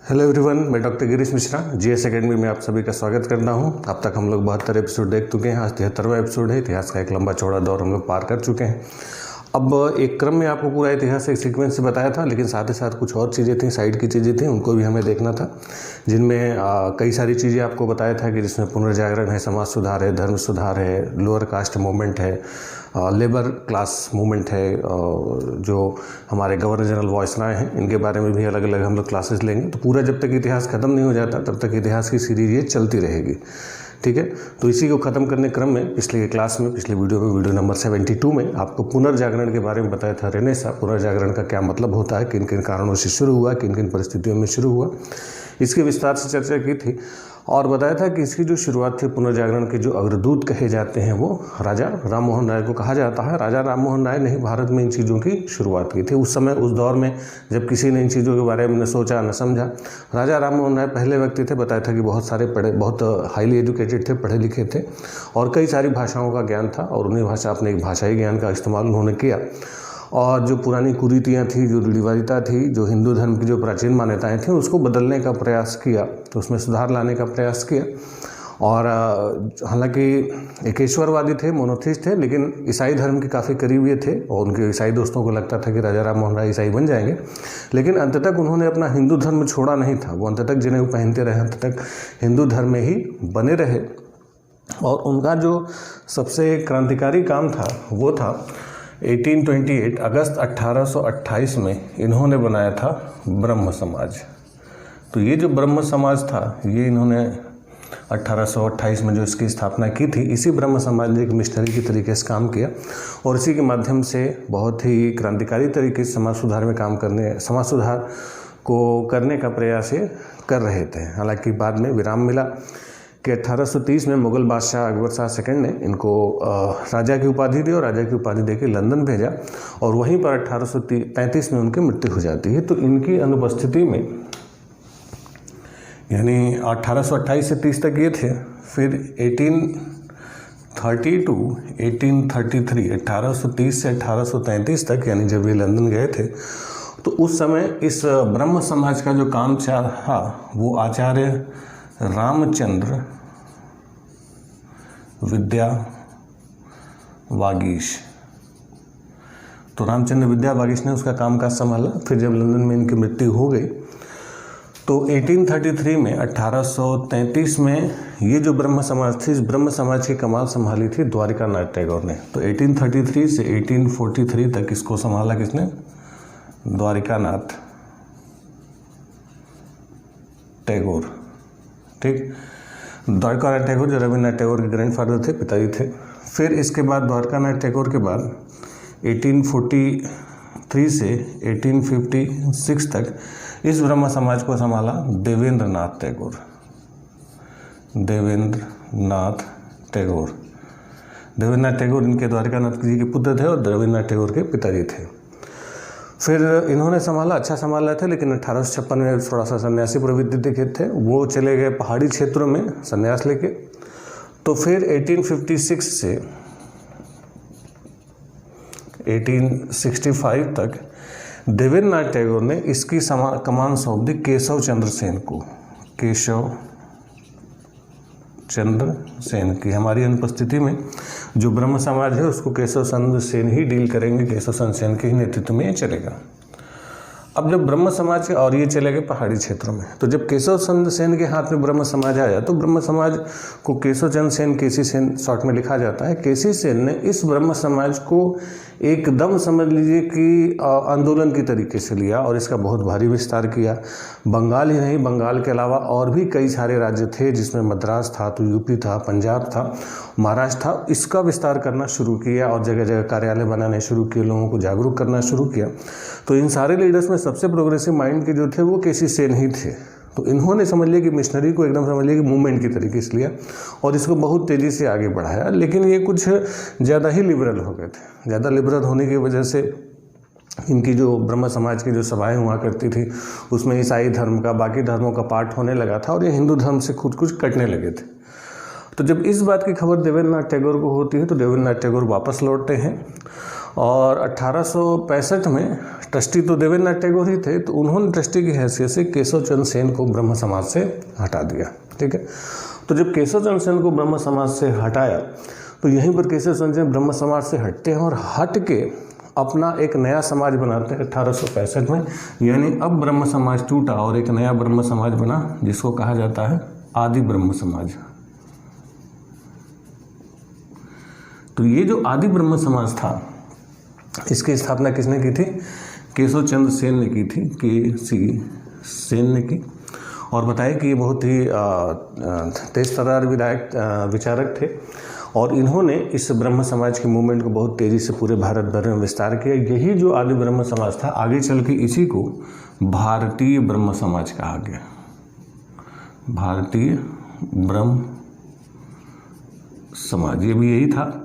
Hello everyone, मैं doctor Girish Mishra GS academy में आप सभी का स्वागत करता हूं। अब तक हम लोग 72 एपिसोड देख चुके हैं। आज 73वां एपिसोड है। इतिहास का एक लंबा चौड़ा दौर हम लोग पार कर चुके हैं। अब एक क्रम में आपको पूरा इतिहास एक सीक्वेंस से बताया था, लेकिन साथ ही साथ कुछ और चीज़ें थी, साइड की चीज़ें थी, उनको भी हमें देखना था, जिनमें कई सारी चीज़ें आपको बताया था कि जिसमें पुनर्जागरण है, समाज सुधार है, धर्म सुधार है, लोअर कास्ट मूवमेंट है, लेबर क्लास मूवमेंट है, जो हमारे गवर्नर जनरल वायसराय हैं, इनके बारे में भी अलग अलग हम लोग क्लासेस लेंगे। तो पूरा जब तक इतिहास ख़त्म नहीं हो जाता तब तक इतिहास की सीरीज ये चलती रहेगी, ठीक है। तो इसी को ख़त्म करने क्रम में पिछले क्लास में, पिछले वीडियो में, वीडियो नंबर 72 में आपको पुनर्जागरण के बारे में बताया था। रेनेसां पुनर्जागरण का क्या मतलब होता है, किन किन कारणों से शुरू हुआ, किन किन परिस्थितियों में शुरू हुआ, इसकी विस्तार से चर्चा की थी और बताया था कि इसकी जो शुरुआत थी, पुनर्जागरण के जो अग्रदूत कहे जाते हैं वो राजा राम मोहन राय को कहा जाता है। राजा राम मोहन राय ने ही भारत में इन चीज़ों की शुरुआत की थी। उस समय, उस दौर में जब किसी ने इन चीज़ों के बारे में न सोचा न समझा, राजा राम मोहन राय पहले व्यक्ति थे। बताया था कि बहुत सारे बहुत हाईली एजुकेटेड थे, पढ़े लिखे थे और कई सारी भाषाओं का ज्ञान था और उन्हीं अपने एक भाषाई ज्ञान का इस्तेमाल उन्होंने किया और जो पुरानी कुरीतियाँ थी, जो रूढ़िवादिता थी, जो हिंदू धर्म की जो प्राचीन मान्यताएं थीं, उसको बदलने का प्रयास किया, तो उसमें सुधार लाने का प्रयास किया। और हालांकि एकेश्वरवादी थे, मोनोथिस्ट थे, लेकिन ईसाई धर्म के काफ़ी करीब ये थे और उनके ईसाई दोस्तों को लगता था कि राजा राम मोहन राय ईसाई बन जाएंगे। लेकिन अंत तक उन्होंने अपना हिंदू धर्म छोड़ा नहीं था। वो अंत तक जिन्हें वो पहनते रहे, अंत तक हिंदू धर्म में ही बने रहे। और उनका जो सबसे क्रांतिकारी काम था वो था 1828 अगस्त 1828 में इन्होंने बनाया था ब्रह्म समाज। तो ये जो ब्रह्म समाज था, ये इन्होंने 1828 में जो इसकी स्थापना की थी, इसी ब्रह्म समाज ने एक मिशनरी की तरीके से काम किया और इसी के माध्यम से बहुत ही क्रांतिकारी तरीके से समाज सुधार को करने का प्रयास ये कर रहे थे। हालांकि बाद में विराम मिला कि 1830 में मुगल बादशाह अकबर शाह सेकंड ने इनको राजा की उपाधि दी और राजा की उपाधि देके लंदन भेजा और वहीं पर 1835 में उनकी मृत्यु हो जाती है। तो इनकी अनुपस्थिति में, यानी 1828 से 30 तक ये थे, फिर 1830 to 1833, 1830 से 1833 तक, यानी जब ये लंदन गए थे, तो उस समय इस ब्रह्म समाज का जो काम था वो आचार्य रामचंद्र विद्या वागीश, तो रामचंद्र विद्या वागीश ने उसका कामकाज संभाला। फिर जब लंदन में इनकी मृत्यु हो गई तो 1833 में, 1833 में ये जो ब्रह्म समाज थी, इस ब्रह्म समाज की कमान संभाली थी द्वारिकानाथ टैगोर ने। तो 1833 से 1843 तक इसको संभाला किसने? द्वारिकानाथ टैगोर, ठीक। द्वारकानाथ टैगोर जो रविन्द्रनाथ टैगोर के ग्रैंडफादर थे, पिताजी थे। फिर इसके बाद द्वारकानाथ टैगोर के बाद 1843 से 1856 तक इस ब्रह्म समाज को संभाला देवेंद्रनाथ टैगोर। देवेंद्रनाथ टैगोर इनके द्वारकानाथ जी के पुत्र थे और रविन्द्रनाथ टैगोर के पिताजी थे। फिर इन्होंने संभाला, अच्छा संभाल रहे थे, लेकिन 1856 में थोड़ा सा सन्यासी प्रवृत्ति दिखे थे, वो चले गए पहाड़ी क्षेत्रों में सन्यास लेके। तो फिर 1856 से 1865 तक देवेंद्रनाथ टैगोर ने इसकी कमान सौंप दी केशव चंद्र सेन को। केशव चंद्र सेन की हमारी अनुपस्थिति में जो ब्रह्म समाज है उसको केशव चंद्र सेन ही डील करेंगे, केशव चंद्र सेन के ही नेतृत्व में ये चलेगा। अब जब ब्रह्म समाज और ये चले गए पहाड़ी क्षेत्रों में, तो जब केशव चंद्र सेन के हाथ में ब्रह्म समाज आया तो ब्रह्म समाज को केशव चंद्र सेन, केसी सेन शॉर्ट में लिखा जाता है, केसी सेन ने इस ब्रह्म समाज को एकदम समझ लीजिए कि आंदोलन की तरीके से लिया और इसका बहुत भारी विस्तार किया। बंगाल ही नहीं, बंगाल के अलावा और भी कई सारे राज्य थे, जिसमें मद्रास था, तो यूपी था, पंजाब था, महाराष्ट्र था, इसका विस्तार करना शुरू किया और जगह जगह कार्यालय बनाने शुरू किए, लोगों को जागरूक करना शुरू किया। तो इन सारे लीडर्स में सबसे प्रोग्रेसिव माइंड के जो थे वो केसी सेन ही थे। तो इन्होंने समझ लिया कि मिशनरी को एकदम समझ लिया कि मूवमेंट की तरीके से लिया और इसको बहुत तेज़ी से आगे बढ़ाया। लेकिन ये कुछ ज़्यादा ही लिबरल हो गए थे। ज़्यादा लिबरल होने की वजह से इनकी जो ब्रह्म समाज की जो सभाएं हुआ करती थी उसमें ईसाई धर्म का, बाकी धर्मों का पाठ होने लगा था और ये हिंदू धर्म से खुद कुछ कटने लगे थे। तो जब इस बात की खबर देवेंद्रनाथ टैगोर को होती है तो देवेंद्रनाथ टैगोर वापस लौटते हैं और 1865 में ट्रस्टी तो देवेंद्रनाथ टैगोर ही थे, तो उन्होंने ट्रस्टी की हैसियत से केशव चंद्र सेन को ब्रह्म समाज से हटा दिया। ठीक है, तो जब केशव चंद्र सेन को ब्रह्म समाज से हटाया तो यहीं पर केशव चंद्र सेन ब्रह्म समाज से हटते हैं और हट के अपना एक नया समाज बनाते हैं 1865 में। यानी अब ब्रह्म समाज टूटा और एक नया ब्रह्म समाज बना जिसको कहा जाता है आदि ब्रह्म समाज। तो ये जो आदि ब्रह्म समाज था इसकी स्थापना किसने की थी? केशव चंद्र सेन ने की थी, के.सी. सेन ने की। और बताया कि ये बहुत ही तेज तर्रार विचारक थे और इन्होंने इस ब्रह्म समाज के मूवमेंट को बहुत तेज़ी से पूरे भारत भर में विस्तार किया। यही जो आदि ब्रह्म समाज था आगे चल के इसी को भारतीय ब्रह्म समाज कहा गया। भारतीय ब्रह्म समाज ये भी यही था,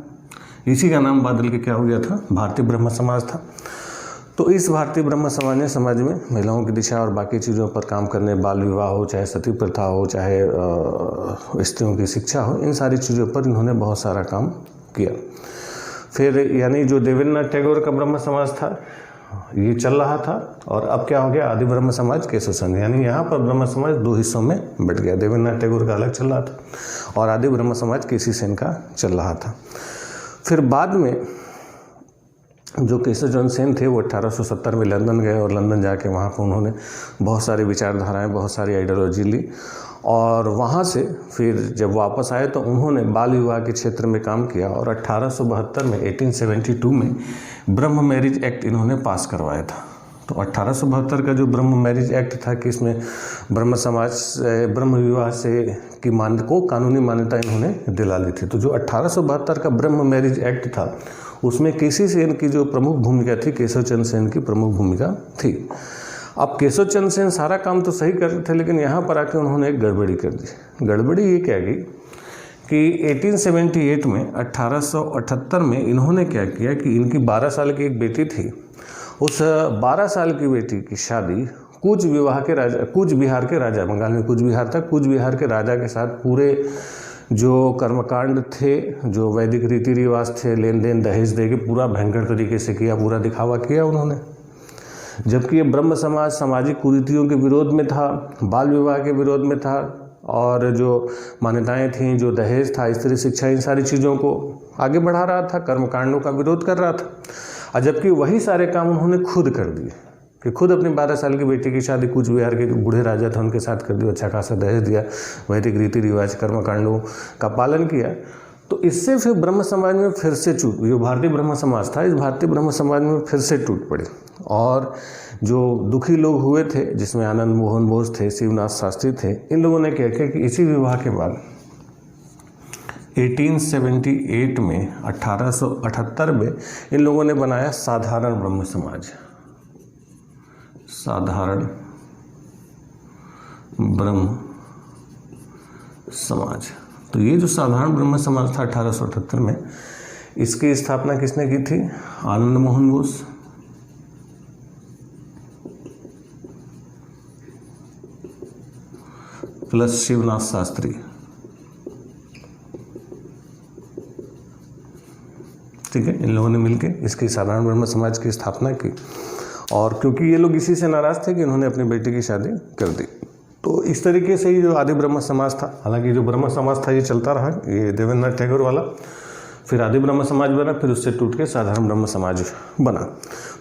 इसी का नाम बदल के क्या हो गया था? भारतीय ब्रह्म समाज था। तो इस भारतीय ब्रह्म समाज ने समाज में महिलाओं की दिशा और बाकी चीज़ों पर काम करने, बाल विवाह हो, चाहे सती प्रथा हो, चाहे स्त्रियों की शिक्षा हो, इन सारी चीज़ों पर इन्होंने बहुत सारा काम किया। फिर यानी जो देवेंद्रनाथ टैगोर का ब्रह्म समाज था ये चल रहा था और अब क्या हो गया? आदि ब्रह्म समाज केशव चंद्र, यानी यहाँ पर ब्रह्म समाज दो हिस्सों में बट गया। देवेंद्रनाथ टैगोर का अलग चल रहा था और आदि ब्रह्म समाज के.सी. सेन का चल रहा था। फिर बाद में जो केशव चंद्र सेन थे वो 1870 में लंदन गए और लंदन जाके वहाँ पर उन्होंने बहुत सारी विचारधाराएं, बहुत सारी आइडियोलॉजी ली और वहाँ से फिर जब वापस आए तो उन्होंने बाल विवाह के क्षेत्र में काम किया और 1872 में 1872 में ब्रह्म मैरिज एक्ट इन्होंने पास करवाया था। तो 1872 का जो ब्रह्म मैरिज एक्ट था कि इसमें ब्रह्म समाज ब्रह्म विवाह से की को कानूनी मान्यता इन्होंने दिला ली थी। तो जो 1872 का ब्रह्म मैरिज एक्ट था उसमें के.सी. सेन की जो प्रमुख भूमिका थी, केशव चंद्र सेन की प्रमुख भूमिका थी। अब केशव चंद्र सेन सारा काम तो सही कर रहे थे लेकिन यहाँ पर आके उन्होंने एक गड़बड़ी कर दी। गड़बड़ी ये क्या की कि 1878 में 1878 में इन्होंने क्या किया कि इनकी 12 साल की एक बेटी थी, उस 12 साल की बेटी की शादी कूच बिहार के राजा, बंगाल में कूच बिहार था, कूच बिहार के राजा के साथ पूरे जो कर्मकांड थे, जो वैदिक रीति रिवाज थे, लेन देन दहेज दे के पूरा भयंकर तरीके से किया, पूरा दिखावा किया उन्होंने। जबकि ये ब्रह्म समाज सामाजिक कुरीतियों के विरोध में था, बाल विवाह के विरोध में था और जो मान्यताएं थीं, जो दहेज था, स्त्री शिक्षा, इन सारी चीज़ों को आगे बढ़ा रहा था, कर्मकांडों का विरोध कर रहा था। और जबकि वही सारे काम उन्होंने खुद कर दिए कि खुद अपनी 12 साल की बेटी की शादी कूच बिहार के बूढ़े राजा थे उनके साथ कर दी, अच्छा खासा दहेज दिया, वैदिक रीति रिवाज कर्मकांडों का पालन किया। तो इससे फिर ब्रह्म समाज में फिर से जो भारतीय ब्रह्म समाज था, इस भारतीय ब्रह्म समाज में फिर से टूट पड़ी और जो दुखी लोग हुए थे जिसमें आनंद मोहन बोस थे, शिवनाथ शास्त्री थे, इन लोगों ने क्या किया कि इसी विवाह के बाद 1878 में 1878 में इन लोगों ने बनाया साधारण ब्रह्म समाज, साधारण ब्रह्म समाज। तो ये जो साधारण ब्रह्म समाज था 1878 में, इसकी स्थापना किसने की थी? आनंद मोहन बोस प्लस शिवनाथ शास्त्री। ठीक है, इन लोगों ने मिलकर इसकी साधारण ब्रह्म समाज की स्थापना की और क्योंकि ये लोग इसी से नाराज़ थे कि इन्होंने अपनी बेटी की शादी कर दी। तो इस तरीके से ही जो आदि ब्रह्म समाज था, हालांकि जो ब्रह्म समाज था ये चलता रहा, ये देवेंद्रनाथ टैगोर वाला, फिर आदि ब्रह्म समाज बना, फिर उससे टूट के साधारण ब्रह्म समाज बना।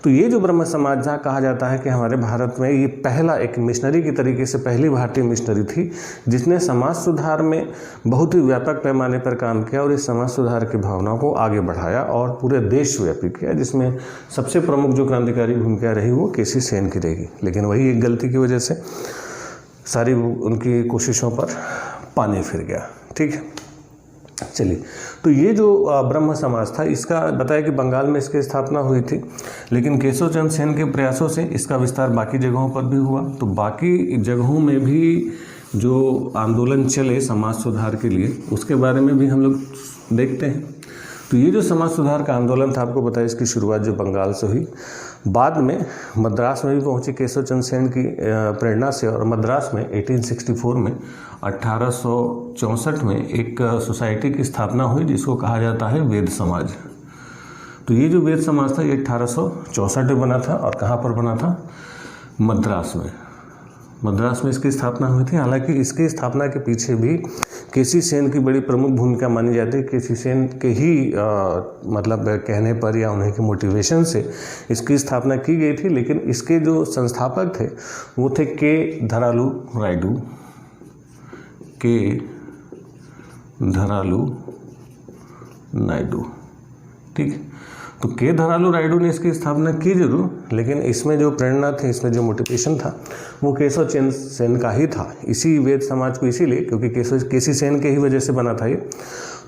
तो ये जो ब्रह्म समाज जहाँ कहा जाता है कि हमारे भारत में ये पहला एक मिशनरी की तरीके से पहली भारतीय मिशनरी थी जिसने समाज सुधार में बहुत ही व्यापक पैमाने पर काम किया और इस समाज सुधार की भावना को आगे बढ़ाया और पूरे देशव्यापी किया, जिसमें सबसे प्रमुख जो क्रांतिकारी भूमिका रही वो के.सी. सेन की रहेगी। लेकिन वही एक गलती की वजह से सारी उनकी कोशिशों पर पानी फिर गया। ठीक है, चलिए, तो ये जो ब्रह्म समाज था इसका बताया कि बंगाल में इसकी स्थापना हुई थी, लेकिन केशव चंद्र सेन के प्रयासों से इसका विस्तार बाकी जगहों पर भी हुआ। तो बाकी जगहों में भी जो आंदोलन चले समाज सुधार के लिए उसके बारे में भी हम लोग देखते हैं। तो ये जो समाज सुधार का आंदोलन था, आपको बताया इसकी शुरुआत जो बंगाल से हुई, बाद में मद्रास में भी पहुंची केशव चंद्र सेन की प्रेरणा से और मद्रास में 1864 में 1864 में एक सोसाइटी की स्थापना हुई जिसको कहा जाता है वेद समाज। तो ये जो वेद समाज था ये 1864 में बना था और कहाँ पर बना था? मद्रास में। मद्रास में इसकी स्थापना हुई थी। हालांकि इसकी स्थापना के पीछे भी केसी सेन की बड़ी प्रमुख भूमिका मानी जाती है। केसी सेन के ही मतलब कहने पर या उन्हीं के मोटिवेशन से इसकी स्थापना की गई थी। लेकिन इसके जो संस्थापक थे वो थे के धरालू रायडू। के धरालू नायडू, ठीक। तो के धरालू रायडू ने इसकी स्थापना की जरूर, लेकिन इसमें जो प्रेरणा थी, इसमें जो मोटिवेशन था वो केशव चंद्र सेन का ही था। इसी वेद समाज को इसीलिए क्योंकि केसी सेन के ही वजह से बना था ये,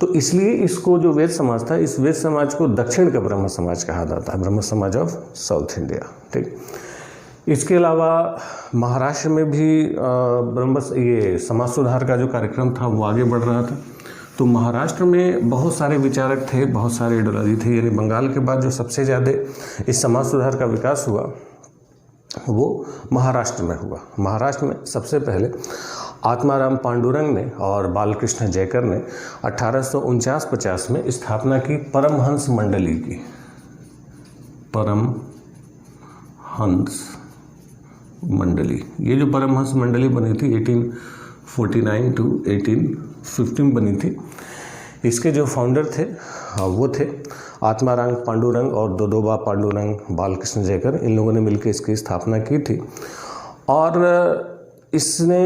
तो इसलिए इसको जो वेद समाज था, इस वेद समाज को दक्षिण का ब्रह्म समाज कहा जाता है, ब्रह्म समाज ऑफ साउथ इंडिया, ठीक। इसके अलावा महाराष्ट्र में भी ये समाज सुधार का जो कार्यक्रम था वो आगे बढ़ रहा था। तो महाराष्ट्र में बहुत सारे विचारक थे, बहुत सारे आइडियोलॉजी थे। यानी बंगाल के बाद जो सबसे ज़्यादा इस समाज सुधार का विकास हुआ वो महाराष्ट्र में हुआ। महाराष्ट्र में सबसे पहले आत्माराम पांडुरंग ने और बालकृष्ण जयकर ने 1849-50 में स्थापना की परमहंस मंडली की। परमहंस मंडली, ये जो परमहंस मंडली बनी थी 1849 to 1815 बनी थी। इसके जो फाउंडर थे वो थे आत्माराम पांडुरंग और दोदोबा पांडुरंग, बालकृष्ण जयकर। इन लोगों ने मिलकर इसकी स्थापना की थी और इसने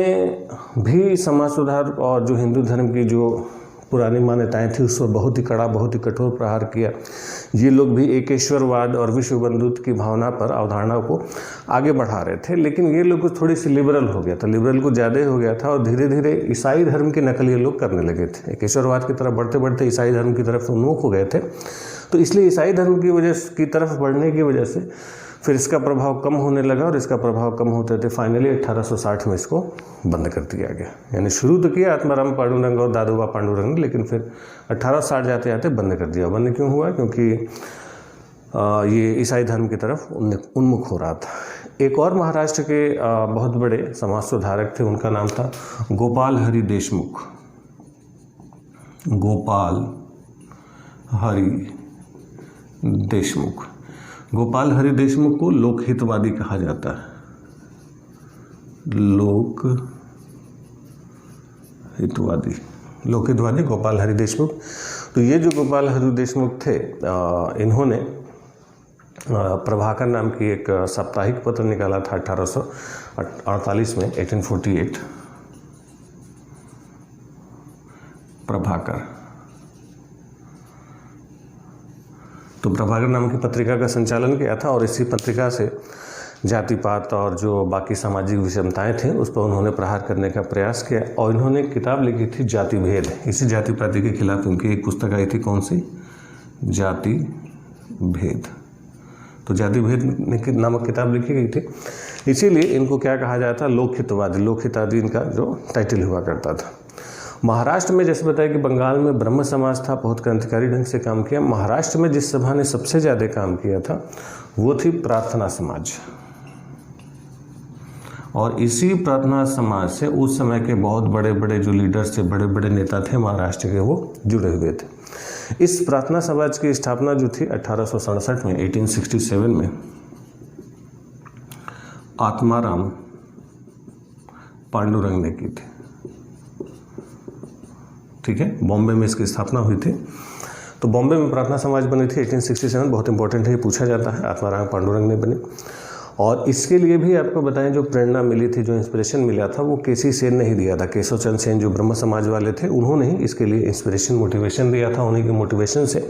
भी समाज सुधार और जो हिंदू धर्म की जो पुरानी मान्यताएं थी उस पर बहुत ही कड़ा, बहुत ही कठोर प्रहार किया। ये लोग भी एकेश्वरवाद और विश्व बंधुत्व की भावना पर, अवधारणा को आगे बढ़ा रहे थे। लेकिन ये लोग थोड़ी सी लिबरल हो गया था, लिबरल को ज़्यादा हो गया था और धीरे धीरे ईसाई धर्म की नकल ये लोग करने लगे थे। एकेश्वरवाद की तरफ बढ़ते बढ़ते ईसाई धर्म की तरफ उन्मुख हो गए थे। तो इसलिए ईसाई धर्म की तरफ बढ़ने की वजह से फिर इसका प्रभाव कम होने लगा और इसका प्रभाव कम होते थे फाइनली 1860 में इसको बंद कर दिया गया। यानी शुरू तो किया आत्माराम पांडुरंग और दादोबा पांडुरंग ने, लेकिन फिर 1860 जाते जाते बंद कर दिया। बंद क्यों हुआ? क्योंकि ये ईसाई धर्म की तरफ उन्मुख हो रहा था। एक और महाराष्ट्र के बहुत बड़े समाज सुधारक थे, उनका नाम था गोपाल हरि देशमुख। गोपाल हरि देशमुख। गोपाल हरि देशमुख को लोकहितवादी कहा जाता है। लोकहितवादी गोपाल हरि देशमुख। तो ये जो गोपाल हरि देशमुख थे, इन्होंने प्रभाकर नाम की एक साप्ताहिक पत्र निकाला था 1848 में, 1848। प्रभाकर, तो प्रभाकर नाम की पत्रिका का संचालन किया था और इसी पत्रिका से जाति पात और जो बाकी सामाजिक विषमताएं थी उस पर उन्होंने प्रहार करने का प्रयास किया। और इन्होंने किताब लिखी थी जाति भेद। इसी जाति पाति के खिलाफ उनकी एक पुस्तक आई थी, कौन सी? जाति भेद। तो जाति भेद नामक किताब लिखी गई थी। इसीलिए इनको क्या कहा जाता? लोकहितवादी। लोकहितवादी इनका जो टाइटल हुआ करता था। महाराष्ट्र में जैसे बताया कि बंगाल में ब्रह्म समाज था, बहुत क्रांतिकारी ढंग से काम किया। महाराष्ट्र में जिस सभा ने सबसे ज़्यादा काम किया था वो थी प्रार्थना समाज। और इसी प्रार्थना समाज से उस समय के बहुत बड़े बड़े जो लीडर्स थे, बड़े बड़े नेता थे महाराष्ट्र के, वो जुड़े हुए थे। इस प्रार्थना समाज की स्थापना जो थी 1867 में, 1867 में आत्माराम पांडुरंग ने की थी। ठीक है, बॉम्बे में इसकी स्थापना हुई थी। तो बॉम्बे में प्रार्थना समाज बनी थी 1867। बहुत इंपॉर्टेंट है, ये पूछा जाता है। आत्माराम पांडुरंग ने बनी। और इसके लिए भी आपको बताएं जो प्रेरणा मिली थी, जो इंस्पिरेशन मिला था, वो केसी सेन ने ही दिया था। केशव चंद्र सेन जो ब्रह्म समाज वाले थे, उन्होंने ही इसके लिए इंस्पिरेशन, मोटिवेशन दिया था। उन्हीं के मोटिवेशन से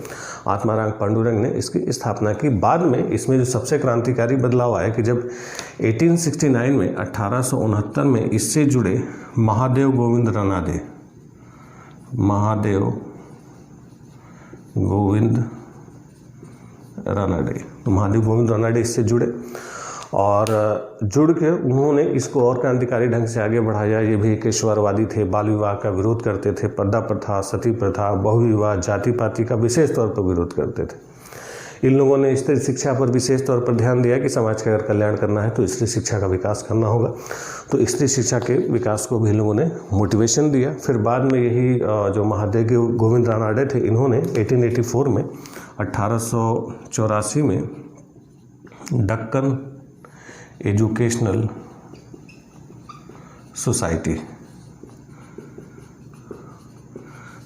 आत्माराम पांडुरंग ने इसकी स्थापना की। बाद में इसमें जो सबसे क्रांतिकारी बदलाव आया कि जब 1869 में 1869 में इससे जुड़े महादेव गोविंद रानाडे, महादेव गोविंद रानाडे, तो महादेव गोविंद रानाडे इससे जुड़े और जुड़ के उन्होंने इसको और क्रांतिकारी ढंग से आगे बढ़ाया। ये भी एकेश्वरवादी थे, बाल विवाह का विरोध करते थे, पर्दा प्रथा, सती प्रथा, बहुविवाह, जाति पाति का विशेष तौर पर विरोध करते थे। इन लोगों ने स्त्री शिक्षा पर विशेष तौर पर ध्यान दिया कि समाज का अगर कल्याण करना है तो स्त्री शिक्षा का विकास करना होगा। तो स्त्री शिक्षा के विकास को भी इन लोगों ने मोटिवेशन दिया। फिर बाद में यही जो महादेव गोविंद रानाडे थे, इन्होंने 1884 में 1884 में दक्कन एजुकेशनल सोसाइटी,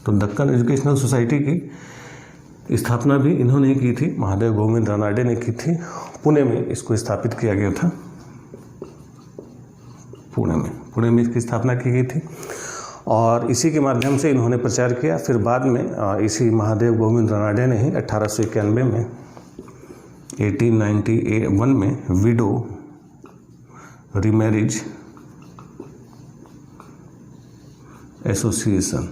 तो दक्कन एजुकेशनल सोसाइटी की स्थापना भी इन्होंने ही की थी, महादेव गोविंद रानाडे ने की थी। पुणे में इसको स्थापित किया गया था, पुणे में इसकी स्थापना की गई थी और इसी के माध्यम से इन्होंने प्रचार किया। फिर बाद में इसी महादेव गोविंद रानाडे ने ही 1891 में 1891 में विडो रीमैरिज एसोसिएशन,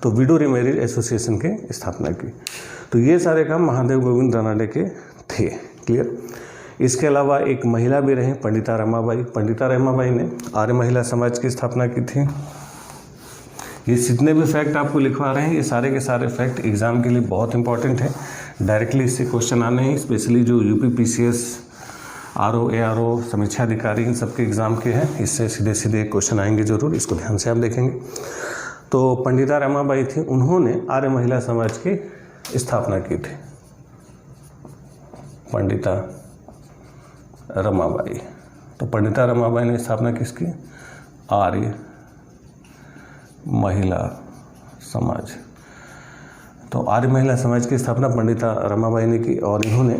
तो विडो रीमैरिज एसोसिएशन के स्थापना की। तो ये सारे काम महादेव गोविंद रानाडे के थे। क्लियर। इसके अलावा एक महिला भी रही, पंडिता रमाबाई। पंडिता रमाबाई ने आर्य महिला समाज की स्थापना की थी। ये जितने भी फैक्ट आपको लिखवा रहे हैं, ये सारे के सारे फैक्ट एग्जाम के लिए बहुत इंपॉर्टेंट है। डायरेक्टली इससे क्वेश्चन आने हैं, स्पेशली जो यूपीपीसीएस, आरओ, एआरओ, समीक्षा अधिकारी, इन सबके एग्जाम के हैं, इससे सीधे सीधे क्वेश्चन आएंगे जरूर, इसको ध्यान से आप देखेंगे। तो पंडिता रमाबाई थी, उन्होंने आर्य महिला समाज की स्थापना की थी, पंडिता रमाबाई। तो पंडिता रमाबाई ने स्थापना किसकी? आर्य महिला समाज। तो आर्य महिला समाज की स्थापना पंडिता रमाबाई ने की और इन्होंने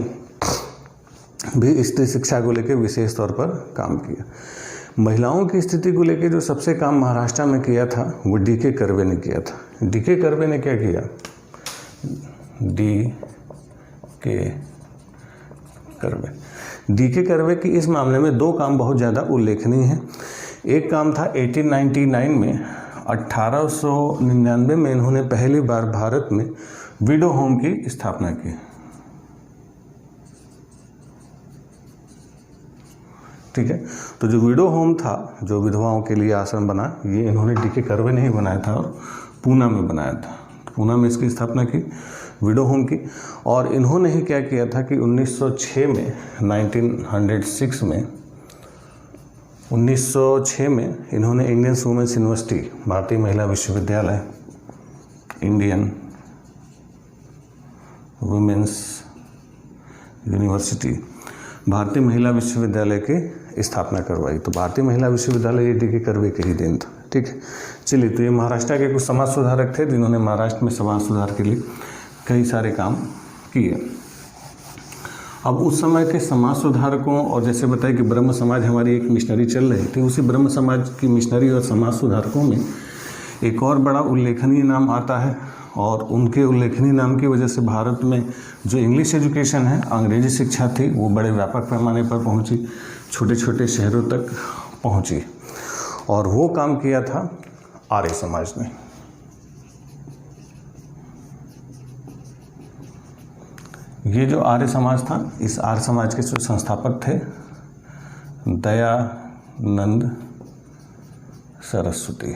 भी स्त्री शिक्षा को लेकर विशेष तौर पर काम किया। महिलाओं की स्थिति को लेकर जो सबसे काम महाराष्ट्र में किया था वो डी.के. कर्वे ने किया था। डी.के. कर्वे ने क्या किया? डी.के. कर्वे की इस मामले में दो काम बहुत ज़्यादा उल्लेखनीय हैं। एक काम था 1899 में, 1899 में इन्होंने पहली बार भारत में विडो होम की स्थापना की। ठीक है। तो जो विडो होम था, जो विधवाओं के लिए आश्रम बना, ये इन्होंने डी.के. कर्वे ने ही बनाया था और पूना में बनाया था। पूना में इसकी स्थापना की, विडो होम की। और इन्होंने ही क्या किया था कि 1906 में इन्होंने इंडियन वुमेन्स यूनिवर्सिटी, भारतीय महिला विश्वविद्यालय, इंडियन वुमेन्स यूनिवर्सिटी, भारतीय महिला विश्वविद्यालय की स्थापना करवाई। तो भारतीय महिला विश्वविद्यालय ये डी.के. कर्वे के ही देन था। ठीक है। चलिए, तो ये महाराष्ट्र के कुछ समाज सुधारक थे जिन्होंने महाराष्ट्र में समाज सुधार के लिए कई सारे काम किए। अब उस समय के समाज सुधारकों, और जैसे बताया कि ब्रह्म समाज हमारी एक मिशनरी चल रही थी, उसी ब्रह्म समाज की मिशनरी और समाज सुधारकों में एक और बड़ा उल्लेखनीय नाम आता है और उनके उल्लेखनीय नाम की वजह से भारत में जो इंग्लिश एजुकेशन है, अंग्रेजी शिक्षा थी, वो बड़े व्यापक पैमाने पर पहुंची, छोटे छोटे शहरों तक पहुंची। और वो काम किया था आर्य समाज ने। ये जो आर्य समाज था, इस आर्य समाज के जो संस्थापक थे दयानंद सरस्वती।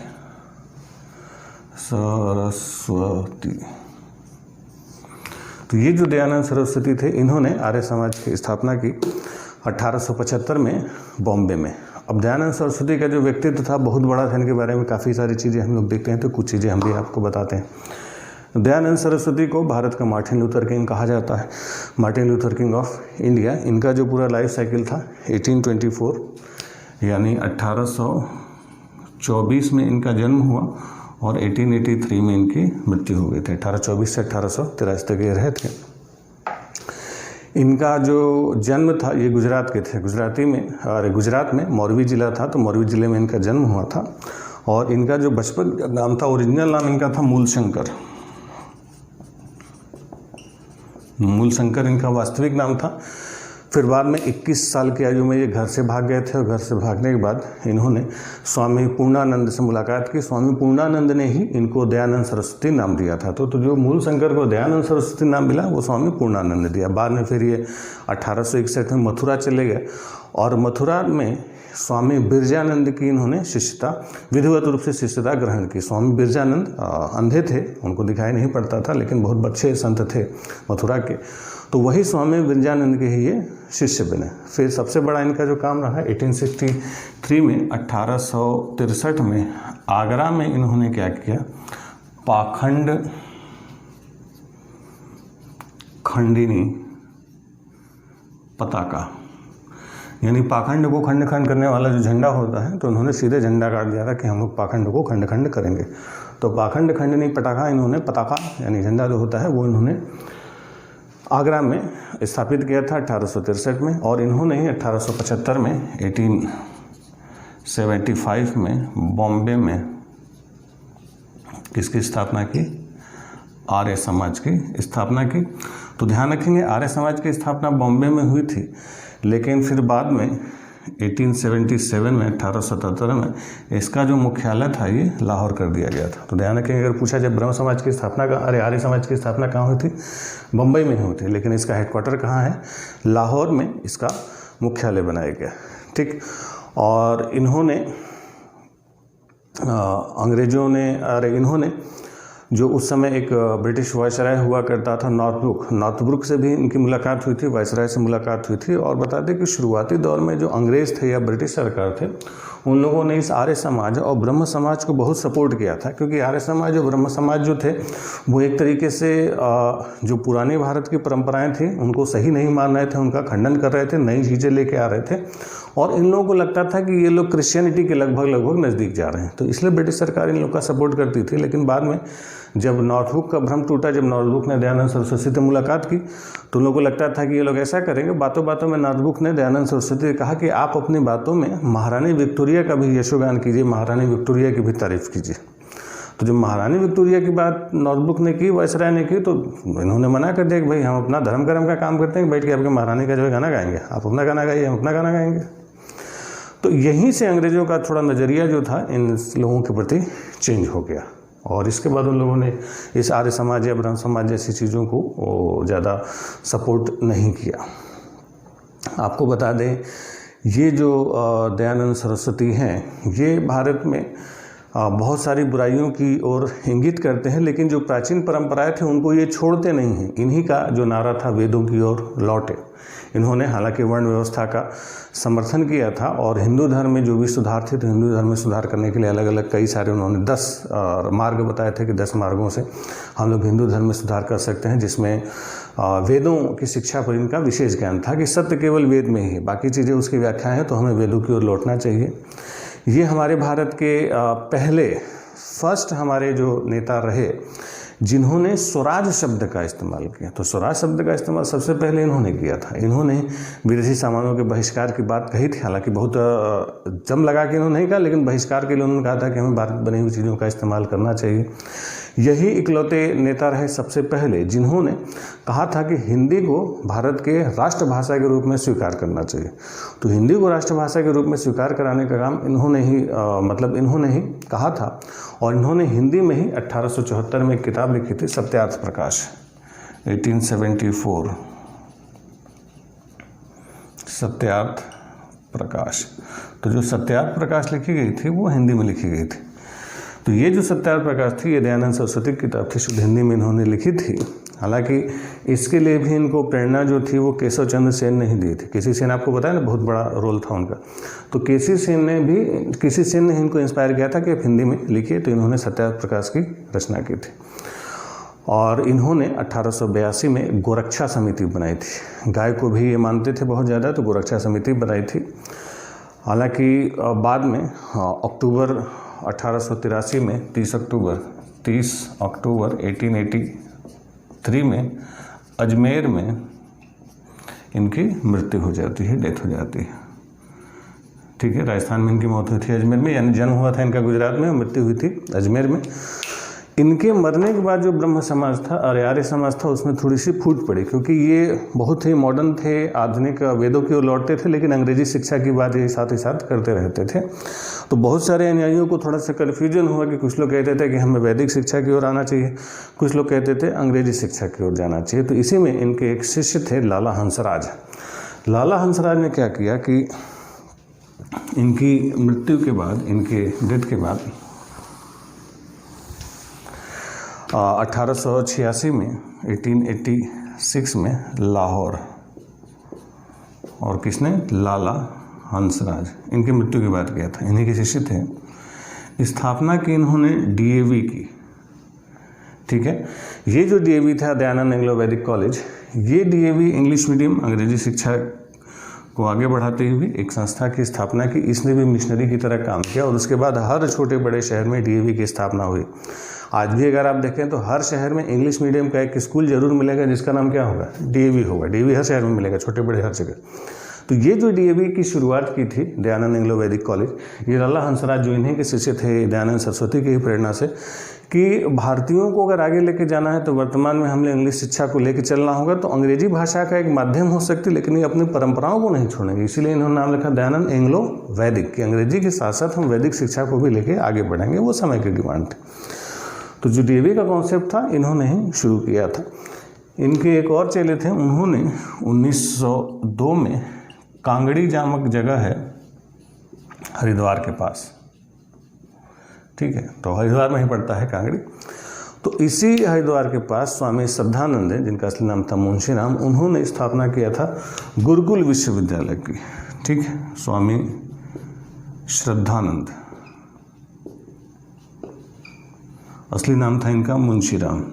तो ये जो दयानंद सरस्वती थे, इन्होंने आर्य समाज की स्थापना की 1875 में बॉम्बे में। अब दयानंद सरस्वती का जो व्यक्तित्व था बहुत बड़ा था, इनके बारे में काफ़ी सारी चीज़ें हम लोग देखते हैं, तो कुछ चीज़ें हम भी आपको बताते हैं। दयानंद सरस्वती को भारत का मार्टिन लूथर किंग कहा जाता है, Martin Luther king of India. इनका जो पूरा लाइफ साइकिल था 1824 यानी 1824 में इनका जन्म हुआ और 1883 में इनकी मृत्यु हो गई थी। 1824 से 1883 तक ये रहे थे। इनका जो जन्म था ये गुजरात के थे, गुजरात में मोरबी ज़िला था, तो मोरबी ज़िले में इनका जन्म हुआ था। और इनका जो बचपन का नाम था, ओरिजिनल नाम इनका था मूलशंकर। मूलशंकर इनका वास्तविक नाम था। फिर बाद में 21 साल की आयु में ये घर से भाग गए थे और घर से भागने के बाद इन्होंने स्वामी पूर्णानंद से मुलाकात की। स्वामी पूर्णानंद ने ही इनको दयानंद सरस्वती नाम दिया था। तो जो मूलशंकर को दयानंद सरस्वती नाम मिला वो स्वामी पूर्णानंद ने दिया। बाद में फिर ये 1861 में मथुरा चले गए और मथुरा में स्वामी बिरजानंद की इन्होंने शिष्यता, विधिवत रूप से शिष्यता ग्रहण की। स्वामी बिरजानंद अंधे थे, उनको दिखाई नहीं पड़ता था, लेकिन बहुत अच्छे संत थे मथुरा के। तो वही स्वामी बिरजानंद के ही ये शिष्य बने। फिर सबसे बड़ा इनका जो काम रहा 1863 में, 1863 में आगरा में इन्होंने क्या किया, पाखंड खंडिनी पताका, यानी पाखंड को खंड खंड करने वाला जो झंडा होता है, तो उन्होंने सीधे झंडा काट दिया था कि हम लोग पाखंड को खंड खंड करेंगे। तो पाखंड खंडिनी पताका इन्होंने, पताका यानी झंडा जो होता है, वो इन्होंने आगरा में स्थापित किया था 1863 में, और इन्होंने ही 1875 में 1875 में बॉम्बे में किसकी स्थापना की? आर्य समाज की स्थापना की। तो ध्यान रखेंगे आर्य समाज की स्थापना बॉम्बे में हुई थी, लेकिन फिर बाद में 1877 में 1877 में इसका जो मुख्यालय था ये लाहौर कर दिया गया था। तो ध्यान रखेंगे, अगर पूछा जब ब्रह्म समाज की स्थापना का, अरे आर्य समाज की स्थापना कहाँ हुई थी? बम्बई में हुई थी, लेकिन इसका हेडक्वार्टर कहाँ है? लाहौर में इसका मुख्यालय बनाया गया। ठीक, और इन्होंने अंग्रेज़ों ने, इन्होंने जो उस समय एक ब्रिटिश वायसराय हुआ करता था नॉर्थब्रुक से भी इनकी मुलाकात हुई थी, वायसराय से मुलाकात हुई थी। और बता दें कि शुरुआती दौर में जो अंग्रेज़ थे या ब्रिटिश सरकार थे, उन लोगों ने इस आर्य समाज और ब्रह्म समाज को बहुत सपोर्ट किया था, क्योंकि आर्य समाज और ब्रह्म समाज जो थे वो एक तरीके से जो पुरानी भारत की परंपराएं थी उनको सही नहीं मान रहे थे, उनका खंडन कर रहे थे, नई चीज़ें लेके आ रहे थे, और इन लोगों को लगता था कि ये लोग क्रिश्चियनिटी के लगभग नज़दीक जा रहे हैं। तो इसलिए ब्रिटिश सरकार इन लोग का सपोर्ट करती थी। लेकिन बाद में जब नॉर्थब्रुक का भ्रम टूटा, जब नॉर्थब्रुक ने दयानंद सरस्वती से मुलाकात की, तो लोगों को लगता था कि ये लोग ऐसा करेंगे। बातों बातों में नॉर्थब्रुक ने दयानंद सरस्वती से कहा कि आप अपनी बातों में महारानी विक्टोरिया का भी यशोगान कीजिए, महारानी विक्टोरिया की भी तारीफ कीजिए। तो जब महारानी विक्टोरिया की बात नॉर्थब्रुक ने की, वायसराय ने की, तो इन्होंने मना कर दिया कि भाई हम अपना धर्म कर्म का काम करते हैं, बैठ के आपके महारानी का जो है गाना गाएंगे, आप अपना गाना गाइए, हम अपना गाना गाएंगे। तो यहीं से अंग्रेज़ों का थोड़ा नज़रिया जो था इन लोगों के प्रति चेंज हो गया, और इसके बाद उन लोगों ने इस आर्य समाज या ब्रह्म समाज जैसी चीज़ों को ज़्यादा सपोर्ट नहीं किया। आपको बता दें, ये जो दयानंद सरस्वती हैं, ये भारत में बहुत सारी बुराइयों की ओर इंगित करते हैं, लेकिन जो प्राचीन परंपराएं थे उनको ये छोड़ते नहीं हैं। इन्हीं का जो नारा था, वेदों की ओर लौटे, इन्होंने हालांकि वर्ण व्यवस्था का समर्थन किया था, और हिंदू धर्म में जो भी सुधार थे, तो हिंदू धर्म में सुधार करने के लिए अलग अलग कई सारे उन्होंने 10 मार्ग बताए थे कि 10 मार्गों से हम लोग हिंदू धर्म में सुधार कर सकते हैं, जिसमें वेदों की शिक्षा पर इनका विशेष ज्ञान था कि सत्य केवल वेद में ही है, बाकी चीज़ें उसकी व्याख्या है, तो हमें वेदों की ओर लौटना चाहिए। ये हमारे भारत के पहले फर्स्ट हमारे जो नेता रहे जिन्होंने स्वराज शब्द का इस्तेमाल किया। तो स्वराज शब्द का इस्तेमाल सबसे पहले इन्होंने किया था। इन्होंने विदेशी सामानों के बहिष्कार की बात कही थी, हालांकि बहुत जम लगा के इन्होंने नहीं कहा, लेकिन बहिष्कार के लिए उन्होंने कहा था कि हमें भारत बनी हुई चीज़ों का इस्तेमाल करना चाहिए। यही इकलौते नेता रहे सबसे पहले जिन्होंने कहा था कि हिंदी को भारत के राष्ट्रभाषा के रूप में स्वीकार करना चाहिए। तो हिंदी को राष्ट्रभाषा के रूप में स्वीकार कराने का काम इन्होंने ही कहा था, और इन्होंने हिंदी में ही 1874 में एक किताब लिखी थी, सत्यार्थ प्रकाश, 1874, सत्यार्थ प्रकाश। तो जो सत्यार्थ प्रकाश लिखी गई थी वो हिंदी में लिखी गई थी। तो ये जो सत्यार्थ प्रकाश थी, ये दयानंद सरस्वती की किताब थी, शुद्ध हिंदी में इन्होंने लिखी थी। हालांकि इसके लिए भी इनको प्रेरणा जो थी वो केशव चंद्र सेन ने ही दी थी। केसी सेन आपको बताया ना, बहुत बड़ा रोल था उनका। तो केसी सेन ने इनको इंस्पायर किया था कि आप हिंदी में लिखिए, तो इन्होंने सत्यार्थ प्रकाश की रचना की थी। और इन्होंने 1882 में गोरक्षा समिति बनाई थी। गाय को भी ये मानते थे बहुत ज़्यादा, तो गोरक्षा समिति बनाई थी। हालांकि बाद में अक्टूबर 1883 में 30 अक्टूबर 1883 में अजमेर में इनकी मृत्यु हो जाती है, डेथ हो जाती है। ठीक है, राजस्थान में इनकी मौत हुई थी, अजमेर में, यानी जन्म हुआ था इनका गुजरात में, मृत्यु हुई थी अजमेर में। इनके मरने के बाद जो ब्रह्म समाज था, आर्य समाज था, उसमें थोड़ी सी फूट पड़ी, क्योंकि ये बहुत ही मॉडर्न थे, आधुनिक वेदों की ओर लौटते थे, लेकिन अंग्रेजी शिक्षा की बात ये साथ ही साथ करते रहते थे। तो बहुत सारे अनुयायियों को थोड़ा सा कन्फ्यूजन हुआ कि कुछ लोग कहते थे कि हमें वैदिक शिक्षा की ओर आना चाहिए, कुछ लोग कहते थे अंग्रेजी शिक्षा की ओर जाना चाहिए। तो इसी में इनके एक शिष्य थे लाला हंसराज। लाला हंसराज ने क्या किया कि इनकी मृत्यु के बाद, इनके डेथ के बाद 1886 में 1886 में लाहौर, और किसने? लाला हंसराज, इनकी मृत्यु की बात किया था, इन्हीं के शिष्य थे। स्थापना की इन्होंने DAV की, ठीक है। ये जो DAV था, दयानंद एंग्लो वैदिक कॉलेज, ये DAV इंग्लिश मीडियम अंग्रेजी शिक्षा को आगे बढ़ाते हुए एक संस्था की स्थापना की। इसने भी मिशनरी की तरह काम किया और उसके बाद हर छोटे बड़े शहर में DAV की स्थापना हुई। आज भी अगर आप देखें तो हर शहर में इंग्लिश मीडियम का एक स्कूल जरूर मिलेगा जिसका नाम क्या होगा, DAV होगा। DAV हर शहर में मिलेगा, छोटे बड़े हर जगह। तो ये जो DAV की शुरुआत की थी, दयानंद एंग्लो वैदिक कॉलेज, ये लाला हंसराज जो इन्हीं के शिष्य थे, दयानंद सरस्वती की ही प्रेरणा से, कि भारतीयों को अगर आगे लेके जाना है तो वर्तमान में हमें इंग्लिश शिक्षा को लेके चलना होगा। तो अंग्रेजी भाषा का एक माध्यम हो सकती है, लेकिन ये अपनी परंपराओं को नहीं छोड़ेंगे। इसीलिए इन्होंने नाम लिखा दयानंद एंग्लो वैदिक, कि अंग्रेजी के साथ साथ हम वैदिक शिक्षा को भी लेके आगे बढ़ेंगे। वो समय की डिमांड थी। तो जो DAV का कॉन्सेप्ट था, इन्होंने ही शुरू किया था। इनके एक और चेले थे, उन्होंने 1902 में कांगड़ी नामक जगह है हरिद्वार के पास, ठीक है, तो हरिद्वार में ही पड़ता है कांगड़ी। तो इसी हरिद्वार के पास स्वामी श्रद्धानंद है, जिनका असली नाम था मुंशीराम, उन्होंने स्थापना किया था गुरुकुल विश्वविद्यालय की, ठीक है। स्वामी श्रद्धानंद, असली नाम था इनका मुंशीराम।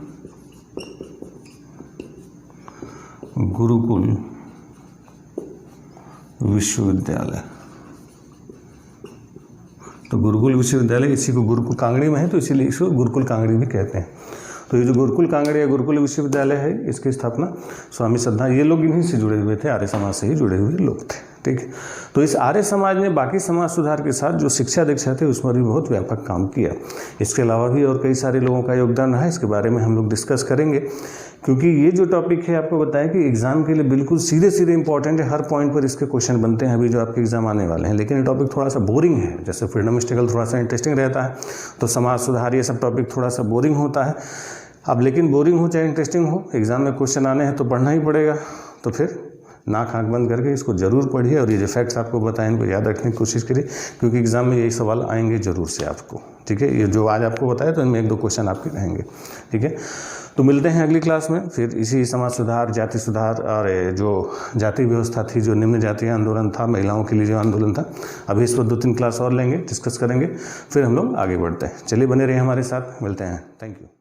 गुरुकुल विश्वविद्यालय, तो गुरुकुल विश्वविद्यालय इसी को, गुरुकुल कांगड़ी में है तो इसीलिए इसको गुरुकुल कांगड़ी भी कहते हैं। तो ये जो गुरुकुल कांगड़ी या गुरुकुल विश्वविद्यालय है, इसकी स्थापना स्वामी श्रद्धा, ये लोग इन्हीं से जुड़े हुए थे, आर्य समाज से ही जुड़े हुए लोग थे, ठीक है। तो इस आर्य समाज ने बाकी समाज सुधार के साथ जो शिक्षा दीक्षा थे उसमें भी बहुत व्यापक काम किया। इसके अलावा भी और कई सारे लोगों का योगदान रहा, इसके बारे में हम लोग डिस्कस करेंगे, क्योंकि ये जो टॉपिक है आपको बताया कि एग्जाम के लिए बिल्कुल सीधे सीधे इंपॉर्टेंट है। हर पॉइंट पर इसके क्वेश्चन बनते हैं अभी जो आपके एग्जाम आने वाले हैं। लेकिन ये टॉपिक थोड़ा सा बोरिंग है, जैसे फ्रीडम स्ट्रगल थोड़ा सा इंटरेस्टिंग रहता है, तो समाज सुधार ये सब टॉपिक थोड़ा सा बोरिंग होता है। अब लेकिन बोरिंग हो चाहे इंटरेस्टिंग हो, एग्जाम में क्वेश्चन आने हैं तो पढ़ना ही पड़ेगा। तो फिर नाक आँख बंद करके इसको जरूर पढ़िए और ये जो फैक्ट्स आपको बताएं इनको याद रखने की कोशिश करिए, क्योंकि एग्जाम में यही सवाल आएंगे जरूर से आपको, ठीक है। ये जो आज आपको बताया तो इनमें 1-2 क्वेश्चन आपके रहेंगे, ठीक है। तो मिलते हैं अगली क्लास में, फिर इसी समाज सुधार, जाति सुधार और जो जाति व्यवस्था थी, जो निम्न जातीय आंदोलन था, महिलाओं के लिए जो आंदोलन था, अभी इस पर 2-3 क्लास और लेंगे, डिस्कस करेंगे, फिर हम लोग आगे बढ़ते हैं। चलिए बने रहिए हमारे साथ, मिलते हैं, थैंक यू।